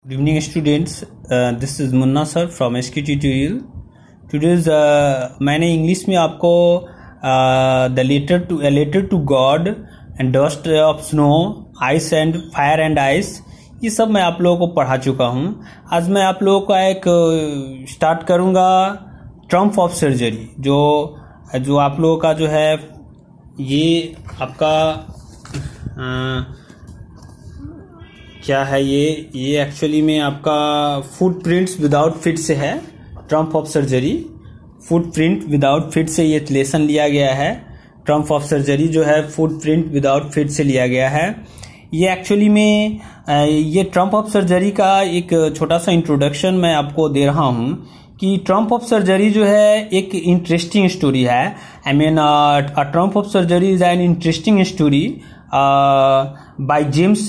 Good evening, students. This is Munna sir from SK Tutorial. Today's मैंने English में आपको the letter to God and dust of snow, ice and fire and ice, ये सब मैं आप लोगों को पढ़ा चुका हूँ. आज मैं आप लोगों का एक स्टार्ट करूँगा ट्रम्प ऑफ सर्जरी, जो आप लोगों का जो है ये आपका क्या है, ये एक्चुअली में आपका फुटप्रिंट्स विदाउट फिट से है. Trump of surgery footprint without fit से ये लेसन लिया गया है. ट्रम्प ऑफ सर्जरी जो है फुटप्रिंट विदाउट फिट से लिया गया है. ये एक्चुअली में ये ट्रम्प ऑफ सर्जरी का एक छोटा सा इंट्रोडक्शन मैं आपको दे रहा हूँ कि ट्रम्प ऑफ सर्जरी जो है एक इंटरेस्टिंग स्टोरी है. I mean triumph of surgery is an interesting story by James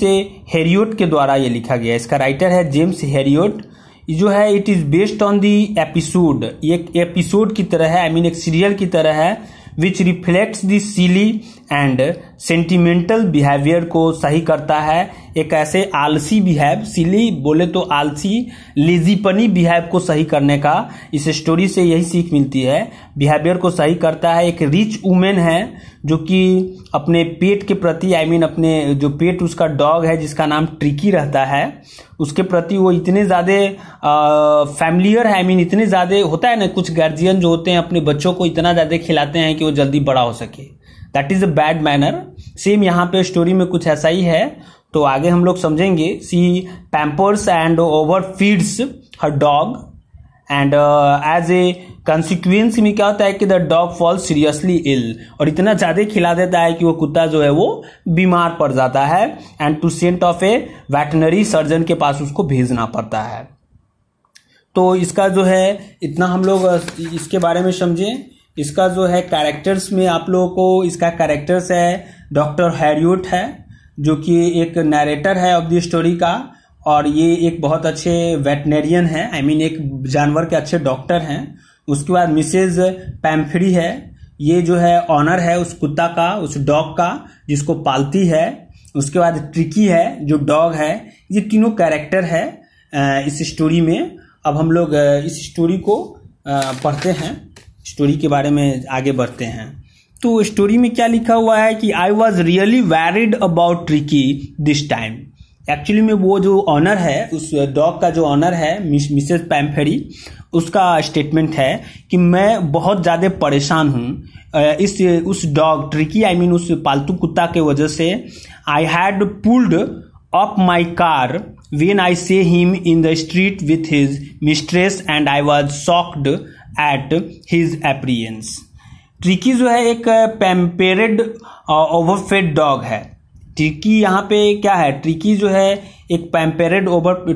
Herriot के द्वारा ये लिखा गया है. इसका राइटर है जेम्स हेरियोट. जो है it is based on the episode, ये एक एपिसोड की तरह है, आई मीन एक सीरियल की तरह है, विच reflects the silly and sentimental behaviour को सही करता है. एक ऐसे आलसी बिहेव, सिली बोले तो आलसी, लेजीपनी बिहेव को सही करने का इस स्टोरी से यही सीख मिलती है. बिहेवियर को सही करता है. एक रिच वुमेन है जो कि अपने पेट के प्रति, आई मीन अपने जो पेट उसका डॉग है जिसका नाम ट्रिकी रहता है, उसके प्रति वो इतने ज्यादा फैमिलियर है. आई मीन इतने ज्यादा होता है ना, कुछ गार्जियन जो होते हैं अपने बच्चों को इतना ज्यादा खिलाते हैं कि वो जल्दी बड़ा हो सके. That is a bad manner. Same यहाँ पे स्टोरी में कुछ ऐसा ही है. तो आगे हम लोग समझेंगे. She pampers and over feeds her dog and as a consequence में क्या होता है कि the dog fall seriously ill, और इतना ज्यादा खिला देता है कि वो कुत्ता जो है वो बीमार पड़ जाता है. And to sent of a veterinary surgeon के पास उसको भेजना पड़ता है. तो इसका जो है इतना हम लोग इसके बारे में समझें. इसका जो है कैरेक्टर्स में आप लोगों को इसका कैरेक्टर्स है डॉक्टर हैरियोट है, जो कि एक नरेटर है ऑफ द स्टोरी का, और ये एक बहुत अच्छे वेटनेरियन है, आई मीन एक जानवर के अच्छे डॉक्टर हैं. उसके बाद मिसेज पैम्फ्री है, ये जो है ऑनर है उस कुत्ता का, उस डॉग का जिसको पालती है. उसके बाद ट्रिकी है जो डॉग है. ये तीनों कैरेक्टर है इस स्टोरी में. अब हम लोग इस स्टोरी को पढ़ते हैं, स्टोरी के बारे में आगे बढ़ते हैं. तो स्टोरी में क्या लिखा हुआ है कि आई was really worried about Tricki this time. Actually में वो जो ऑनर है, उस डॉग का जो ऑनर है मिसेज पैम्फेरी, उसका स्टेटमेंट है कि मैं बहुत ज्यादा परेशान हूँ उस डॉग ट्रिकी, आई मीन उस पालतू कुत्ता के वजह से. आई had pulled up my car when I saw him in the street with his mistress and I was shocked at his appearance. Tricky जो है एक पैम्पेरेड ओवरफेड डॉग है. ट्रिकी यहाँ पे क्या है, ट्रिकी जो है एक पैम्पेरेड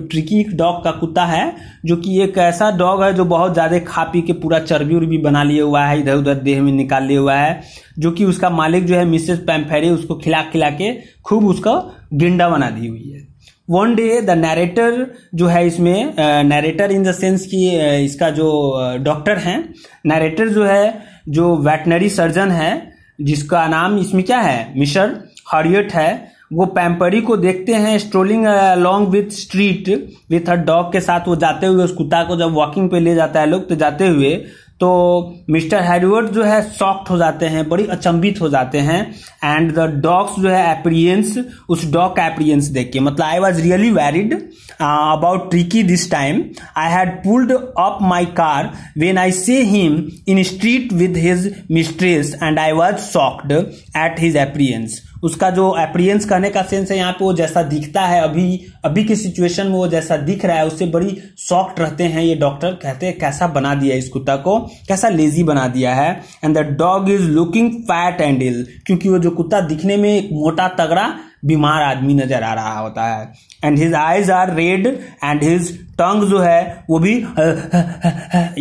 ट्रिकी एक डॉग का कुत्ता है, जो कि एक ऐसा डॉग है जो बहुत ज्यादा खा पी के पूरा चर्बी उर्बी बना लिए हुआ है, इधर उधर देह में निकाल लिया हुआ है, जो कि उसका मालिक जो है मिसेस पैम्फेरी उसको खिला खिला के खूब उसका गेंडा बना दी हुई है. वन डे द नरेटर जो है इसमें, नरेटर इन द सेंस कि इसका जो डॉक्टर है, नरेटर जो है जो वेटनरी सर्जन है जिसका नाम इसमें क्या है मिस्टर हैरियोट है, वो पैम्परी को देखते हैं strolling along with street with her dog के साथ. वो जाते हुए उस कुत्ता को जब वॉकिंग पे ले जाता है लोग, तो जाते हुए तो मिस्टर हैरियोट जो है शॉक्ड हो जाते हैं, बड़ी अचंभित हो जाते हैं. एंड द डॉग्स जो है एपीरियंस, उस डॉग का एपीरियंस देख के, मतलब I was really worried about Tricki this time. I had pulled up my car when I saw him in street with his mistress and I was shocked at his appearance. उसका जो experience करने का sense है यहाँ पे, वो जैसा दिखता है अभी की सिचुएशन में वो जैसा दिख रहा है उससे बड़ी शॉक्ड रहते हैं ये डॉक्टर. कहते हैं कैसा बना दिया इस कुत्ता को, कैसा लेजी बना दिया है. And the dog is looking fat and ill, क्योंकि वो जो कुत्ता दिखने में एक मोटा तगड़ा बीमार आदमी नजर आ रहा होता है. And his eyes are red and his tongue जो है वो भी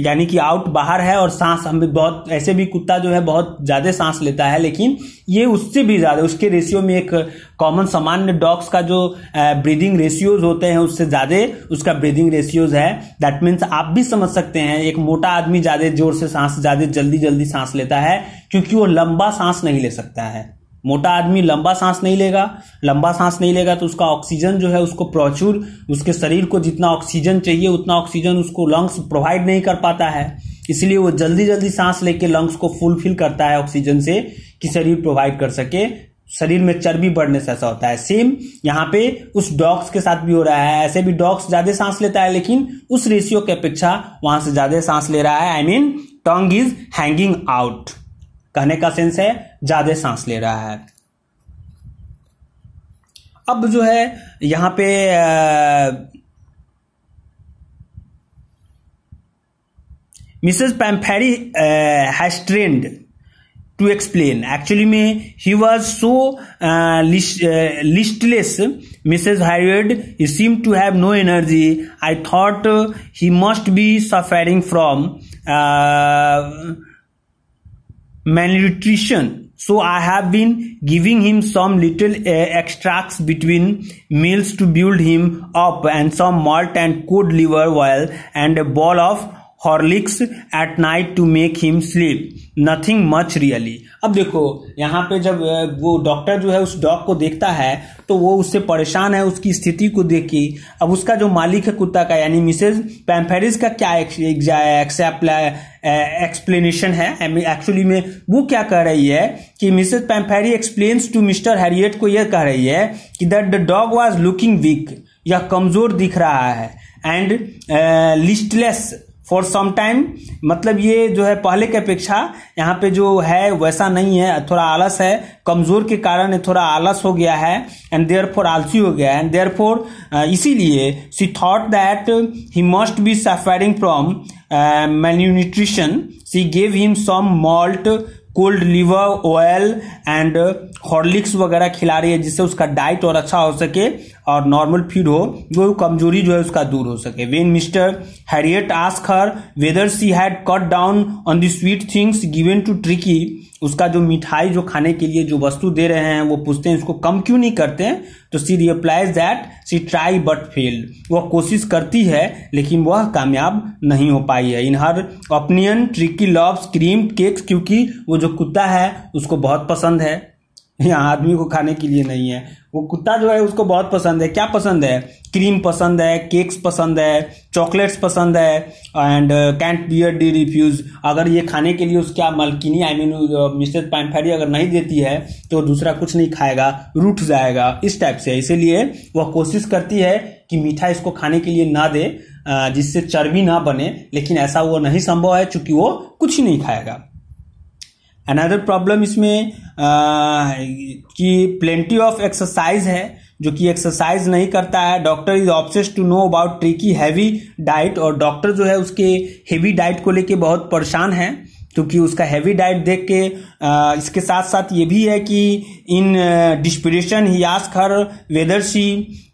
यानी कि आउट बाहर है, और सांस हमें बहुत, ऐसे भी कुत्ता जो है बहुत ज्यादा सांस लेता है, लेकिन ये उससे भी ज्यादा, उसके रेशियो में एक कॉमन सामान्य डॉग्स का जो ब्रीदिंग रेशियोज होते हैं उससे ज्यादा उसका ब्रीदिंग रेशियोज है. दैट मीन्स आप भी समझ सकते हैं एक मोटा आदमी ज्यादा जोर से सांस, ज्यादा जल्दी सांस लेता है, क्योंकि वो लंबा सांस नहीं ले सकता है. मोटा आदमी लंबा सांस नहीं लेगा, लंबा सांस नहीं लेगा तो उसका ऑक्सीजन जो है उसको प्रचुर, उसके शरीर को जितना ऑक्सीजन चाहिए उतना ऑक्सीजन उसको लंग्स प्रोवाइड नहीं कर पाता है, इसलिए वो जल्दी जल्दी सांस लेके लंग्स को फुलफिल करता है ऑक्सीजन से कि शरीर प्रोवाइड कर सके। शरीर में चर्बी बढ़ने से ऐसा होता है। सेम यहाँ पे उस डॉग्स के साथ भी हो रहा है। ऐसे भी डॉग्स ज्यादा सांस लेता है लेकिन उस रेशियो की अपेक्षा वहां से ज्यादा सांस ले रहा है। I mean tongue is hanging out, कहने का सेंस है ज्यादा सांस ले रहा है। अब जो है यहां पे Mrs Pumphrey has tried to explain. Actually में he was so listless, Mrs. Harriet, he seemed to have no energy. I thought he must be suffering from malnutrition. So I have been giving him some little extracts between meals to build him up, and some malt and cod liver oil and a ball of Horlicks at night to make him sleep, nothing much really. अब देखो यहाँ पे जब वो doctor जो है उस dog को देखता है तो वो उससे परेशान है उसकी स्थिति को देख के। अब उसका जो मालिक है कुत्ता का यानी मिसेज पैम्फेरिस का क्या एक्सप्लेनेशन है, एक्चुअली में वो क्या कह रही है कि Mrs Pumphrey explains to Mr Herriot को यह कह रही है कि that the dog was looking weak, यह कमजोर दिख रहा है, and listless for some time, मतलब ये जो है पहले की अपेक्षा यहाँ पे जो है वैसा नहीं है, थोड़ा आलस है, कमजोर के कारण थोड़ा आलस हो गया है, एंड देयरफॉर आलसी हो गया है, एंड देयरफॉर इसीलिए she thought that he must be suffering from malnutrition. She gave him some malt, cod liver oil and Horlicks वगैरह खिला रही है जिससे उसका डाइट और अच्छा हो सके और नॉर्मल फीड हो, जो कमजोरी जो है उसका दूर हो सके। When Mr Herriot ask her whether she had cut down on the sweet things given to Tricki, उसका जो मिठाई जो खाने के लिए जो वस्तु दे रहे हैं वो पूछते हैं इसको कम क्यों नहीं करते हैं, तो she replies that she try but failed, वह कोशिश करती है लेकिन वह कामयाब नहीं हो पाई है। In her opinion Tricki loves cream cakes, क्योंकि वो जो कुत्ता है उसको बहुत पसंद है, यहाँ आदमी को खाने के लिए नहीं है, वो कुत्ता जो है उसको बहुत पसंद है। क्या पसंद है? क्रीम पसंद है, केक्स पसंद है, चॉकलेट्स पसंद है, and can't bear the refuse. अगर ये खाने के लिए उसका मालकिनी आई मीन मिसेज पैम्फेरी अगर नहीं देती है तो दूसरा कुछ नहीं खाएगा, रूठ जाएगा, इस टाइप से। इसीलिए वह कोशिश करती है कि मीठा इसको खाने के लिए ना दे जिससे चर्बी ना बने, लेकिन ऐसा वो नहीं संभव है चूंकि वो कुछ ही नहीं खाएगा। अनदर प्रॉब्लम इसमें कि प्लेंटी ऑफ एक्सरसाइज है जो कि एक्सरसाइज नहीं करता है। Doctor is obsessed to know about Tricki heavy diet, और डॉक्टर जो है उसके हेवी डाइट को लेके बहुत परेशान है क्योंकि उसका हैवी डाइट देख के इसके साथ साथ ये भी है कि in desperation he ask her whether she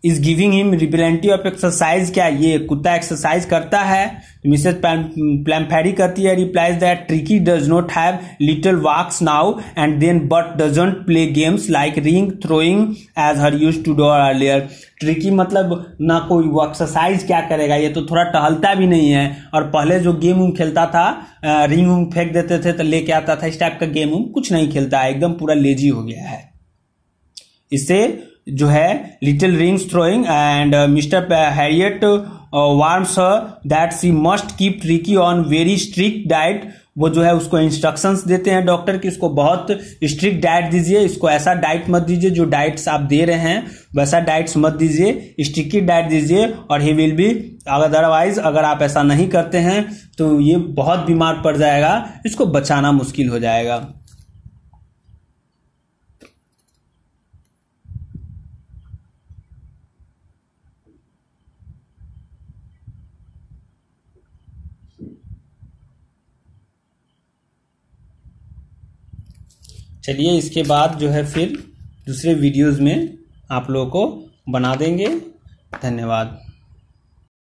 is giving him plenty of exercise, क्या ये कुत्ता एक्सरसाइज करता है? मिसेज पैम्फेरी करती है replies that Tricki does not have little walks now and then but doesn't play games like ring throwing as her used to do earlier. Tricki मतलब ना कोई वो एक्सरसाइज क्या करेगा, ये तो थोड़ा टहलता भी नहीं है, और पहले जो गेम उम खेलता था रिंग उंग फेंक देते थे तो लेके आता था, इस टाइप का गेम उम कुछ नहीं खेलता है, एकदम पूरा लेजी हो गया है। इससे जो है little rings throwing and mister Harriet warms her that she must keep tricky on very strict diet. वो जो है उसको इंस्ट्रक्शंस देते हैं डॉक्टर कि इसको बहुत स्ट्रिक्ट डाइट दीजिए, इसको ऐसा डाइट मत दीजिए, जो डाइट्स आप दे रहे हैं वैसा डाइट्स मत दीजिए, स्ट्रिक्ट डाइट दीजिए, और ही विल बी अदरवाइज अगर आप ऐसा नहीं करते हैं तो ये बहुत बीमार पड़ जाएगा, इसको बचाना मुश्किल हो जाएगा। चलिए इसके बाद जो है फिर दूसरे वीडियोस में आप लोगों को बना देंगे। धन्यवाद।